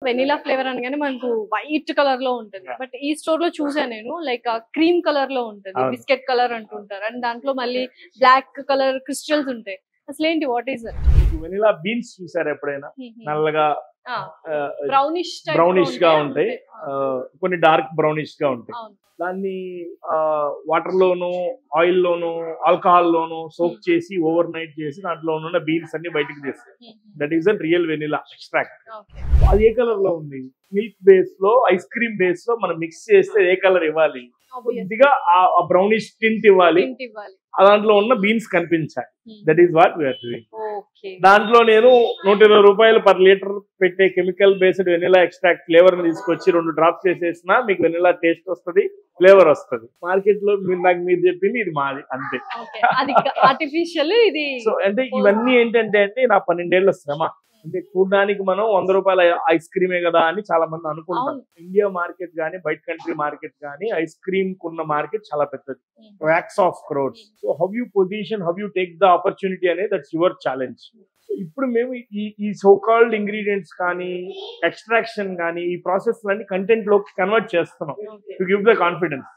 Vanilla flavour అనగానే మనకు white colour లో ఉంటుంది. బట్ ఈ స్టోర్ లో చూసాను నేను లైక్ క్రీమ్ కలర్ లో ఉంటుంది, బిస్కెట్ కలర్ అంటుంటారు. అండ్ దాంట్లో మళ్ళీ బ్లాక్ కలర్ క్రిస్టల్స్ ఉంటాయి. అసలు ఏంటి, what is that? Vanilla beans చూసారు ఎప్పుడైనా? నల్లగా బ్రౌనిష్ గా ఉంటాయి, కొన్ని డార్క్ బ్రౌనిష్ గా ఉంటాయి. దాన్ని వాటర్ లోను, ఆయిల్ లోను, ఆల్కహాల్ లోను సోక్ చేసి ఓవర్ నైట్ చేసి దాంట్లో ఉన్న బీన్స్ అన్ని బయటికి తీస్తాయి. That is an real vanilla extract. అది ఏ కలర్ లో ఉంది? మిల్క్ బేస్ లో, ఐస్ క్రీమ్ బేస్ లో మనం మిక్స్ చేస్తే ఏ కలర్ ఇవ్వాలి? కొద్దిగా ఆ బ్రౌనిష్ టింట్ ఇవ్వాలి, దాంట్లో ఉన్న బీన్స్ కనిపించాలి. That is what we are doing. దాంట్లో నేను 120 రూపాయలు పర్ లీటర్ పెట్టే chemical based vanilla extract flavour ని తీసుకొచ్చి 2 డ్రాప్స్ వేసేసినా మీకు వెనిలా టేస్ట్ వస్తుంది, ఫ్లేవర్ వస్తుంది. మార్కెట్ లో నాకు మీరు చెప్పింది ఇది మాది అంతే. ఆర్టిఫిషియల్ ఇది. సో అంటే ఇవన్నీ ఏంటంటే అంటే నా 12 ఏళ్ల శ్రమ. అంటే చూడడానికి మనం 100 రూపాయల ఐస్ క్రీమే కదా అని చాలా మంది అనుకుంటారు. ఇండియా మార్కెట్ గానీ బయట కంట్రీ మార్కెట్ గానీ ఐస్ క్రీమ్ కున్న మార్కెట్ చాలా పెద్దది, lakhs of crores. So how you position, how you take the opportunity అనేది దట్స్ యువర్ ఛాలెంజ్. సో ఇప్పుడు మేము ఈ సోకాల్డ్ ఇంగ్రీడియంట్స్ కానీ ఎక్స్ట్రాక్షన్ కానీ ఈ ప్రాసెస్ అన్ని కంటెంట్ లోకి కన్వర్ట్ చేస్తున్నాం టు గివ్ ద కాన్ఫిడెన్స్.